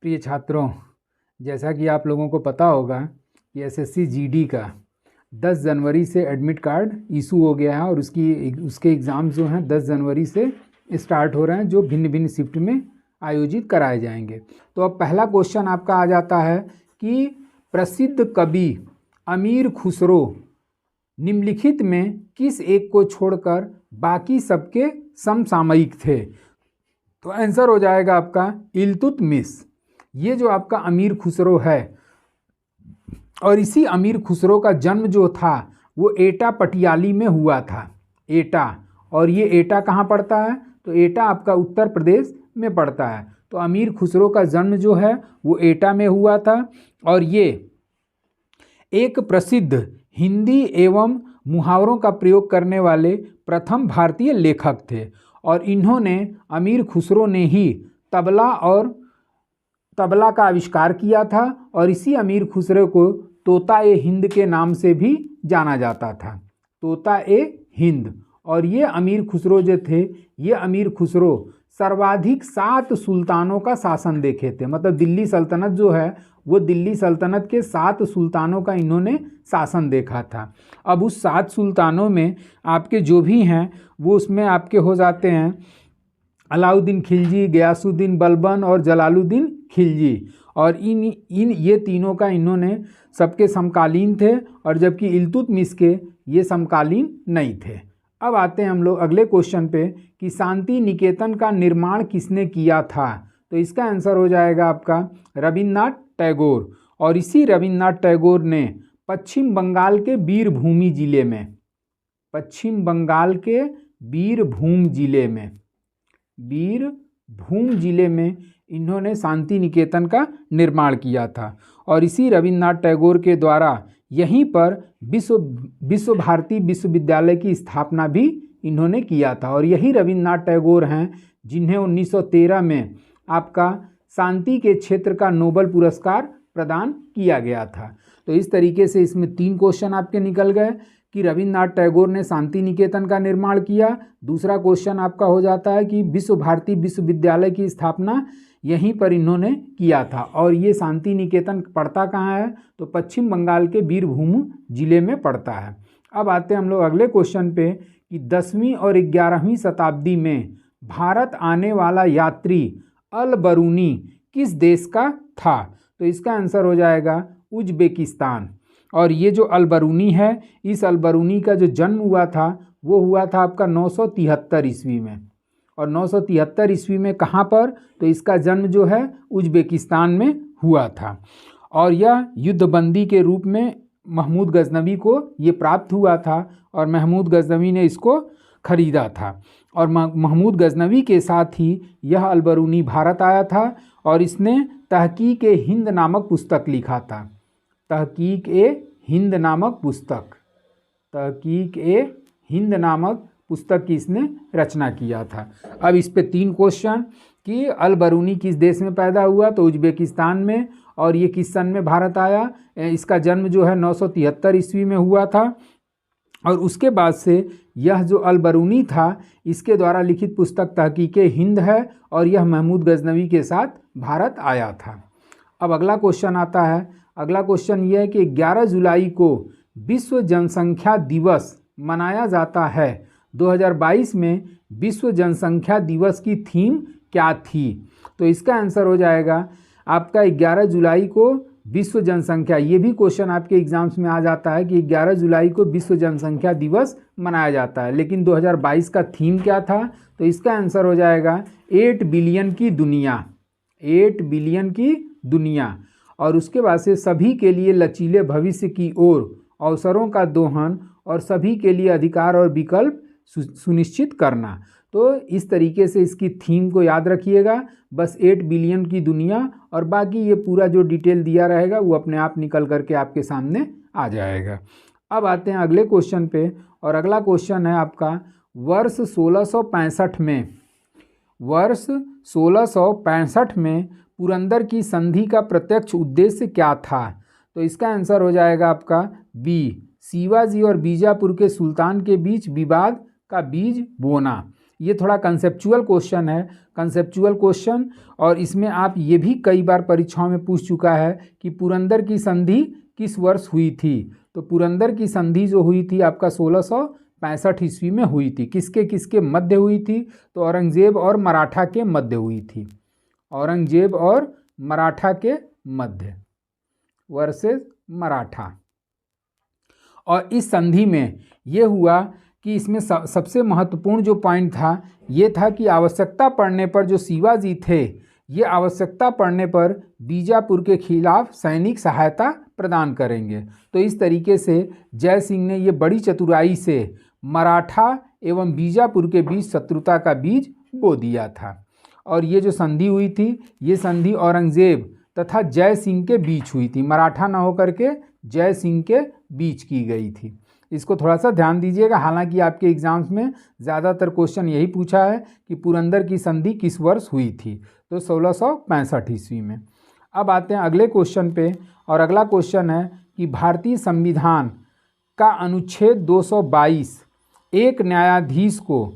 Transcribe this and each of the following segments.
प्रिय छात्रों, जैसा कि आप लोगों को पता होगा कि एसएससी जीडी का 10 जनवरी से एडमिट कार्ड इशू हो गया है और उसके एग्ज़ाम जो हैं 10 जनवरी से स्टार्ट हो रहे हैं, जो भिन्न भिन्न शिफ्ट में आयोजित कराए जाएंगे। तो अब पहला क्वेश्चन आपका आ जाता है कि प्रसिद्ध कवि अमीर खुसरो निम्नलिखित में किस एक को छोड़कर बाकी सबके समसामयिक थे? तो आंसर हो जाएगा आपका इल्तुतमिश। ये जो आपका अमीर खुसरो है, और इसी अमीर खुसरो का जन्म जो था वो एटा पटियाली में हुआ था। एटा, और ये एटा कहाँ पड़ता है? तो एटा आपका उत्तर प्रदेश में पड़ता है। तो अमीर खुसरो का जन्म जो है वो एटा में हुआ था, और ये एक प्रसिद्ध हिंदी एवं मुहावरों का प्रयोग करने वाले प्रथम भारतीय लेखक थे। और इन्होंने, अमीर खुसरो ने ही तबला का आविष्कार किया था, और इसी अमीर खुसरो को तोता ए हिंद के नाम से भी जाना जाता था। तोता ए हिंद। और ये अमीर खुसरो जो थे, ये अमीर खुसरो सर्वाधिक 7 सुल्तानों का शासन देखे थे। मतलब दिल्ली सल्तनत जो है वो दिल्ली सल्तनत के 7 सुल्तानों का इन्होंने शासन देखा था। अब उस 7 सुल्तानों में आपके जो भी हैं वो उसमें आपके हो जाते हैं अलाउद्दीन खिलजी, गयासुद्दीन बलबन और जलालुद्दीन खिलजी। और इन ये तीनों का इन्होंने सबके समकालीन थे, और जबकि इल्तुतमिश के ये समकालीन नहीं थे। अब आते हैं हम लोग अगले क्वेश्चन पे कि शांति निकेतन का निर्माण किसने किया था? तो इसका आंसर हो जाएगा आपका रविन्द्रनाथ टैगोर। और इसी रविन्द्रनाथ टैगोर ने पश्चिम बंगाल के बीरभूम जिले में इन्होंने शांति निकेतन का निर्माण किया था। और इसी रविन्द्रनाथ टैगोर के द्वारा यहीं पर विश्व भारती विश्वविद्यालय की स्थापना भी इन्होंने किया था। और यही रविन्द्रनाथ टैगोर हैं जिन्हें 1913 में आपका शांति के क्षेत्र का नोबेल पुरस्कार प्रदान किया गया था। तो इस तरीके से इसमें 3 क्वेश्चन आपके निकल गए कि रविन्द्रनाथ टैगोर ने शांति निकेतन का निर्माण किया। दूसरा क्वेश्चन आपका हो जाता है कि विश्व भारती विश्वविद्यालय की स्थापना यहीं पर इन्होंने किया था। और ये शांति निकेतन पड़ता कहाँ है? तो पश्चिम बंगाल के बीरभूम जिले में पड़ता है। अब आते हैं हम लोग अगले क्वेश्चन पे कि 10वीं और 11वीं शताब्दी में भारत आने वाला यात्री अल बरूनी किस देश का था? तो इसका आंसर हो जाएगा उज्बेकिस्तान। और ये जो अल बरूनी है, इस अल बरूनी का जो जन्म हुआ था वो हुआ था आपका 973 ईस्वी में। और 973 ईस्वी में कहाँ पर? तो इसका जन्म जो है उज्बेकिस्तान में हुआ था। और यह युद्धबंदी के रूप में महमूद गजनवी को ये प्राप्त हुआ था, और महमूद गजनवी ने इसको खरीदा था। और महमूद गजनवी के साथ ही यह अल बरूनी भारत आया था, और इसने तहकीक ए हिंद नामक पुस्तक लिखा था। तहकीक ए हिंद नामक पुस्तक की इसने रचना किया था। अब इस पे 3 क्वेश्चन कि अल बरूनी किस देश में पैदा हुआ? तो उज्बेकिस्तान में। और ये किस सन में भारत आया? इसका जन्म जो है 973 ईस्वी में हुआ था। और उसके बाद से यह जो अल बरूनी था, इसके द्वारा लिखित पुस्तक तहकीक ए हिंद है, और यह महमूद गजनवी के साथ भारत आया था। अब अगला क्वेश्चन आता है। अगला क्वेश्चन ये है कि 11 जुलाई को विश्व जनसंख्या दिवस मनाया जाता है। 2022 में विश्व जनसंख्या दिवस की थीम क्या थी? तो इसका आंसर हो जाएगा आपका 11 जुलाई को विश्व जनसंख्या। ये भी क्वेश्चन आपके एग्जाम्स में आ जाता है कि 11 जुलाई को विश्व जनसंख्या दिवस मनाया जाता है, लेकिन 2022 का थीम क्या था? तो इसका आंसर हो जाएगा 8 बिलियन की दुनिया। 8 बिलियन की दुनिया। और उसके बाद से सभी के लिए लचीले भविष्य की ओर, अवसरों का दोहन, और सभी के लिए अधिकार और विकल्प सुनिश्चित करना। तो इस तरीके से इसकी थीम को याद रखिएगा। बस 8 बिलियन की दुनिया, और बाकी ये पूरा जो डिटेल दिया रहेगा वो अपने आप निकल करके आपके सामने आ जाएगा। अब आते हैं अगले क्वेश्चन पे। और अगला क्वेश्चन है आपका वर्ष 1665 में पुरंदर की संधि का प्रत्यक्ष उद्देश्य क्या था? तो इसका आंसर हो जाएगा आपका बी, शिवाजी और बीजापुर के सुल्तान के बीच विवाद का बीज बोना। ये थोड़ा कंसेप्चुअल क्वेश्चन है, कंसेप्चुअल क्वेश्चन। और इसमें आप ये भी कई बार परीक्षाओं में पूछ चुका है कि पुरंदर की संधि किस वर्ष हुई थी। तो पुरंदर की संधि जो हुई थी आपका 1665 ईस्वी में हुई थी। किसके किसके मध्य हुई थी? तो औरंगजेब और मराठा के मध्य हुई थी। औरंगजेब और मराठा के मध्य वर्सेस मराठा। और इस संधि में ये हुआ कि इसमें सबसे महत्वपूर्ण जो पॉइंट था ये था कि आवश्यकता पड़ने पर जो शिवाजी थे, ये आवश्यकता पड़ने पर बीजापुर के खिलाफ सैनिक सहायता प्रदान करेंगे। तो इस तरीके से जय सिंह ने ये बड़ी चतुराई से मराठा एवं बीजापुर के बीच शत्रुता का बीज बो दिया था। और ये जो संधि हुई थी, ये संधि औरंगजेब तथा जय सिंह के बीच हुई थी, मराठा न होकर के जय सिंह के बीच की गई थी। इसको थोड़ा सा ध्यान दीजिएगा। हालांकि आपके एग्जाम्स में ज़्यादातर क्वेश्चन यही पूछा है कि पुरंदर की संधि किस वर्ष हुई थी, तो 1665 ईस्वी में। अब आते हैं अगले क्वेश्चन पे, और अगला क्वेश्चन है कि भारतीय संविधान का अनुच्छेद 222 एक न्यायाधीश को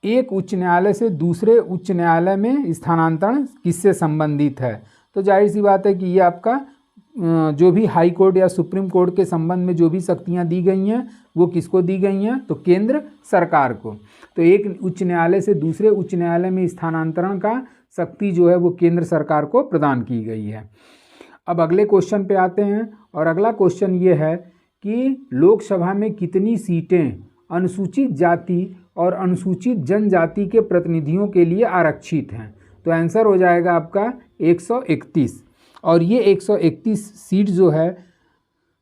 एक उच्च न्यायालय से दूसरे उच्च न्यायालय में स्थानांतरण किससे संबंधित है? तो जाहिर सी बात है कि ये आपका जो भी हाई कोर्ट या सुप्रीम कोर्ट के संबंध में जो भी शक्तियां दी गई हैं वो किसको दी गई हैं? तो केंद्र सरकार को। तो एक उच्च न्यायालय से दूसरे उच्च न्यायालय में स्थानांतरण का शक्ति जो है वो केंद्र सरकार को प्रदान की गई है। अब अगले क्वेश्चन पे आते हैं, और अगला क्वेश्चन ये है कि लोकसभा में कितनी सीटें अनुसूचित जाति और अनुसूचित जनजाति के प्रतिनिधियों के लिए आरक्षित हैं? तो आंसर हो जाएगा आपका 131। और ये 131 सीट जो है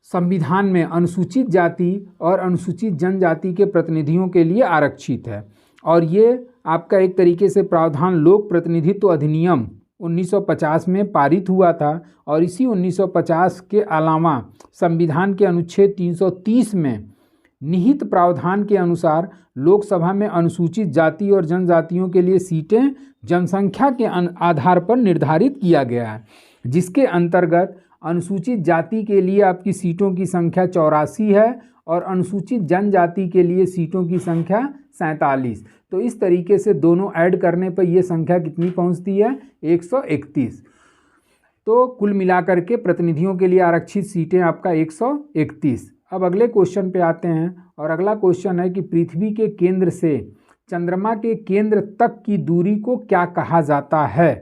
संविधान में अनुसूचित जाति और अनुसूचित जनजाति के प्रतिनिधियों के लिए आरक्षित है। और ये आपका एक तरीके से प्रावधान लोक प्रतिनिधित्व अधिनियम 1950 में पारित हुआ था। और इसी 1950 के अलावा संविधान के अनुच्छेद 330 में निहित प्रावधान के अनुसार लोकसभा में अनुसूचित जाति और जनजातियों के लिए सीटें जनसंख्या के आधार पर निर्धारित किया गया है, जिसके अंतर्गत अनुसूचित जाति के लिए आपकी सीटों की संख्या 84 है और अनुसूचित जनजाति के लिए सीटों की संख्या 47। तो इस तरीके से दोनों ऐड करने पर यह संख्या कितनी पहुंचती है? 131। तो कुल मिलाकर के प्रतिनिधियों के लिए आरक्षित सीटें आपका 131। अब अगले क्वेश्चन पे आते हैं, और अगला क्वेश्चन है कि पृथ्वी के केंद्र से चंद्रमा के केंद्र तक की दूरी को क्या कहा जाता है?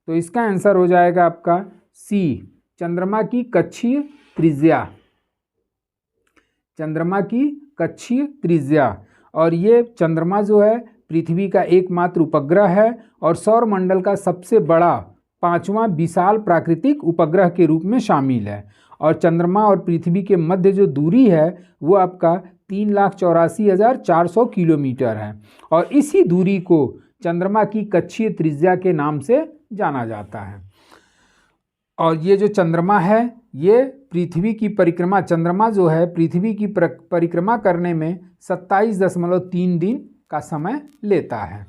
तो इसका आंसर हो जाएगा आपका सी, चंद्रमा की कक्षीय त्रिज्या। चंद्रमा की कक्षीय त्रिज्या। और ये चंद्रमा जो है पृथ्वी का एकमात्र उपग्रह है और सौरमंडल का सबसे बड़ा 5वां विशाल प्राकृतिक उपग्रह के रूप में शामिल है। और चंद्रमा और पृथ्वी के मध्य जो दूरी है वो आपका 3,84,400 किलोमीटर है। और इसी दूरी को चंद्रमा की कक्षीय त्रिज्या के नाम से जाना जाता है। और ये जो चंद्रमा है ये पृथ्वी की परिक्रमा, चंद्रमा जो है पृथ्वी की परिक्रमा करने में 27.3 दिन का समय लेता है।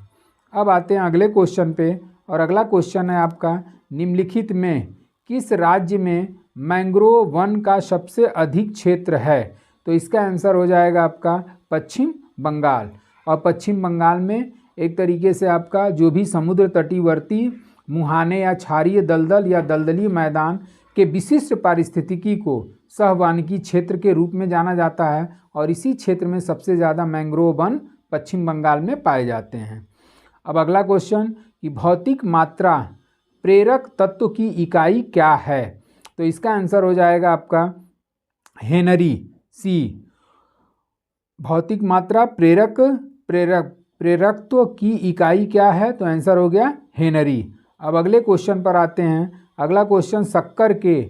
अब आते हैं अगले क्वेश्चन पे, और अगला क्वेश्चन है आपका निम्नलिखित में किस राज्य में मैंग्रोव वन का सबसे अधिक क्षेत्र है? तो इसका आंसर हो जाएगा आपका पश्चिम बंगाल। और पश्चिम बंगाल में एक तरीके से आपका जो भी समुद्र तटीवर्ती मुहाने या क्षारीय दलदल या दलदली मैदान के विशिष्ट पारिस्थितिकी को सहवानिकी क्षेत्र के रूप में जाना जाता है। और इसी क्षेत्र में सबसे ज़्यादा मैंग्रोव वन पश्चिम बंगाल में पाए जाते हैं। अब अगला क्वेश्चन कि भौतिक मात्रा प्रेरक तत्व की इकाई क्या है? तो इसका आंसर हो जाएगा आपका हेनरी, सी। भौतिक मात्रा प्रेरकत्व की इकाई क्या है? तो आंसर हो गया हेनरी। अब अगले क्वेश्चन पर आते हैं। अगला क्वेश्चन शक्कर के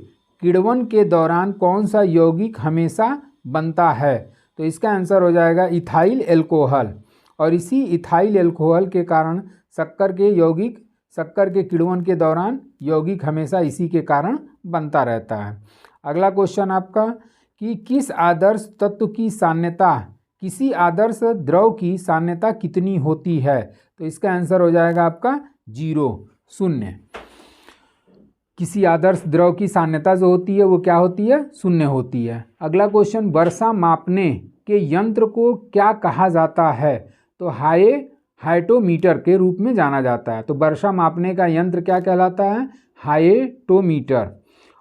किण्वन के दौरान कौन सा यौगिक हमेशा बनता है? तो इसका आंसर हो जाएगा इथाइल एल्कोहल। और इसी इथाइल एल्कोहल के कारण शक्कर के किण्वन के दौरान यौगिक हमेशा इसी के कारण बनता रहता है। अगला क्वेश्चन आपका कि किस आदर्श तत्व की साम्यता, किसी आदर्श द्रव की साम्यता कितनी होती है? तो इसका आंसर हो जाएगा आपका 0, 0। किसी आदर्श द्रव की साम्यता जो होती है वो क्या होती है? 0 होती है। अगला क्वेश्चन वर्षा मापने के यंत्र को क्या कहा जाता है? तो हाइटोमीटर के रूप में जाना जाता है। तो वर्षा मापने का यंत्र क्या कहलाता है? हाइटोमीटर।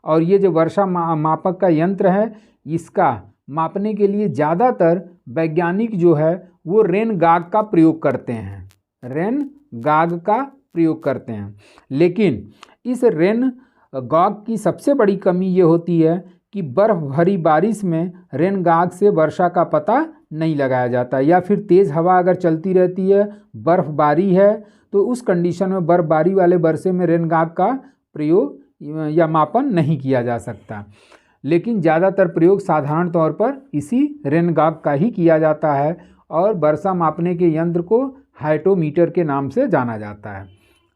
और ये जो वर्षा मापक का यंत्र है, इसका मापने के लिए ज़्यादातर वैज्ञानिक जो है वो रेन गाग का प्रयोग करते हैं, रेन गाग का प्रयोग करते हैं। लेकिन इस रेन गाग की सबसे बड़ी कमी ये होती है कि बर्फ़ भरी बारिश में रेन गाग से वर्षा का पता नहीं लगाया जाता, या फिर तेज़ हवा अगर चलती रहती है, बर्फ़बारी है, तो उस कंडीशन में बर्फ़बारी वाले वर्षे में रेन गाग का प्रयोग या मापन नहीं किया जा सकता। लेकिन ज़्यादातर प्रयोग साधारण तौर पर इसी रेन गाग का ही किया जाता है और वर्षा मापने के यंत्र को हाइटोमीटर के नाम से जाना जाता है।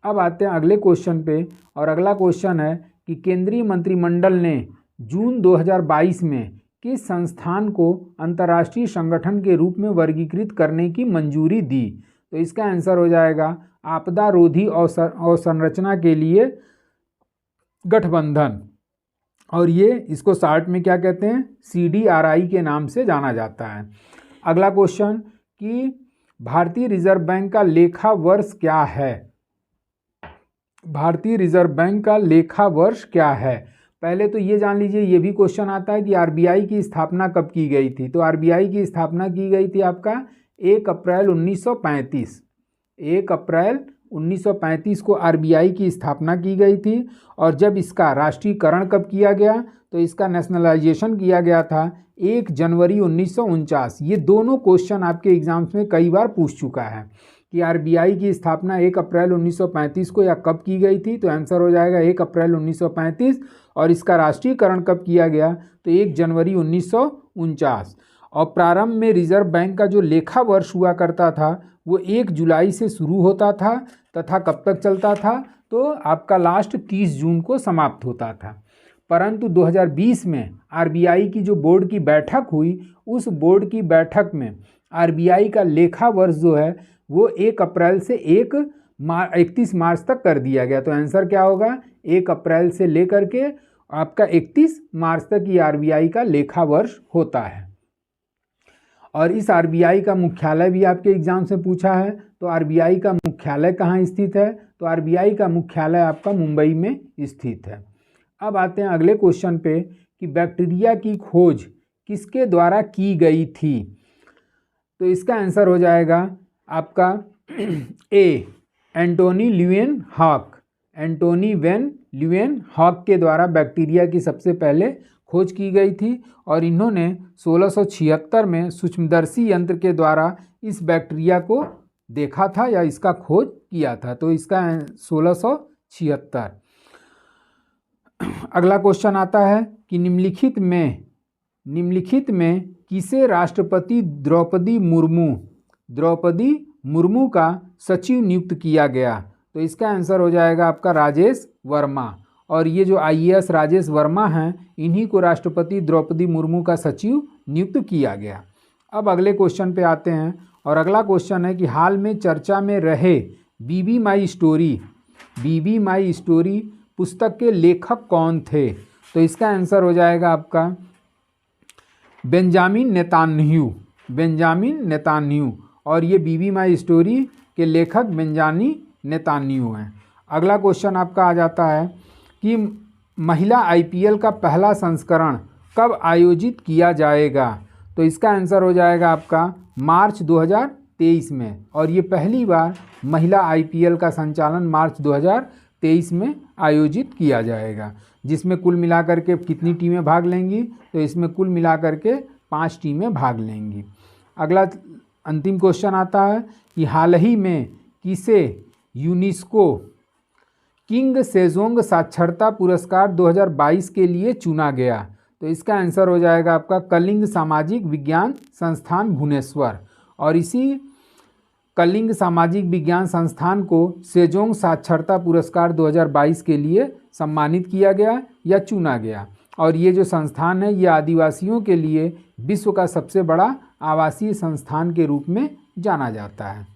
अब आते हैं अगले क्वेश्चन पे, और अगला क्वेश्चन है कि केंद्रीय मंत्रिमंडल ने जून 2022 में किस संस्थान को अंतर्राष्ट्रीय संगठन के रूप में वर्गीकृत करने की मंजूरी दी? तो इसका आंसर हो जाएगा आपदा रोधी अवसंरचना के लिए गठबंधन, और ये इसको शार्ट में क्या कहते हैं? CDRI के नाम से जाना जाता है। अगला क्वेश्चन कि भारतीय रिजर्व बैंक का लेखा वर्ष क्या है? भारतीय रिजर्व बैंक का लेखा वर्ष क्या है? पहले तो ये जान लीजिए, ये भी क्वेश्चन आता है कि RBI की स्थापना कब की गई थी? तो RBI की स्थापना की गई थी आपका 1 अप्रैल 1935। 1 अप्रैल 1935 को RBI की स्थापना की गई थी। और जब इसका राष्ट्रीयकरण कब किया गया? तो इसका नेशनलाइजेशन किया गया था 1 जनवरी 1949। ये दोनों क्वेश्चन आपके एग्जाम्स में कई बार पूछ चुका है कि RBI की स्थापना 1 अप्रैल 1935 को या कब की गई थी? तो आंसर हो जाएगा 1 अप्रैल 1935। और इसका राष्ट्रीयकरण कब किया गया? तो 1 जनवरी 1949। और प्रारंभ में रिजर्व बैंक का जो लेखा वर्ष हुआ करता था वो 1 जुलाई से शुरू होता था तथा कब तक चलता था? तो आपका लास्ट 30 जून को समाप्त होता था। परंतु 2020 में RBI की जो बोर्ड की बैठक हुई, उस बोर्ड की बैठक में RBI का लेखा वर्ष जो है वो 1 अप्रैल से 31 मार्च तक कर दिया गया। तो आंसर क्या होगा? 1 अप्रैल से लेकर के आपका 31 मार्च तक ये RBI का लेखा वर्ष होता है। और इस RBI का मुख्यालय भी आपके एग्जाम से पूछा है। तो RBI का मुख्यालय कहाँ स्थित है? तो RBI का मुख्यालय आपका मुंबई में स्थित है। अब आते हैं अगले क्वेश्चन पे कि बैक्टीरिया की खोज किसके द्वारा की गई थी? तो इसका आंसर हो जाएगा आपका A, Antonie Leeuwenhoek. Antonie van Leeuwenhoek के द्वारा बैक्टीरिया की सबसे पहले खोज की गई थी। और इन्होंने 1676 में सूक्ष्मदर्शी यंत्र के द्वारा इस बैक्टीरिया को देखा था या इसका खोज किया था। तो इसका 1676। अगला क्वेश्चन आता है कि निम्नलिखित में किसे राष्ट्रपति द्रौपदी मुर्मू का सचिव नियुक्त किया गया? तो इसका आंसर हो जाएगा आपका राजेश वर्मा। और ये जो IAS राजेश वर्मा हैं, इन्हीं को राष्ट्रपति द्रौपदी मुर्मू का सचिव नियुक्त किया गया। अब अगले क्वेश्चन पे आते हैं, और अगला क्वेश्चन है कि हाल में चर्चा में रहे बीबी माई स्टोरी पुस्तक के लेखक कौन थे? तो इसका आंसर हो जाएगा आपका बेंजामिन नेतान्याहू। और ये बीबी माई स्टोरी के लेखक बेंजामिन नेतान्याहू हैं। अगला क्वेश्चन आपका आ जाता है कि महिला IPL का पहला संस्करण कब आयोजित किया जाएगा? तो इसका आंसर हो जाएगा आपका मार्च 2023 में। और ये पहली बार महिला IPL का संचालन मार्च 2023 में आयोजित किया जाएगा, जिसमें कुल मिलाकर के कितनी टीमें भाग लेंगी? तो इसमें कुल मिलाकर के 5 टीमें भाग लेंगी। अगला अंतिम क्वेश्चन आता है कि हाल ही में किसे यूनेस्को किंग सेजोंग साक्षरता पुरस्कार 2022 के लिए चुना गया? तो इसका आंसर हो जाएगा आपका कलिंग सामाजिक विज्ञान संस्थान भुवनेश्वर। और इसी कलिंग सामाजिक विज्ञान संस्थान को सेजोंग साक्षरता पुरस्कार 2022 के लिए सम्मानित किया गया या चुना गया। और ये जो संस्थान है ये आदिवासियों के लिए विश्व का सबसे बड़ा आवासीय संस्थान के रूप में जाना जाता है।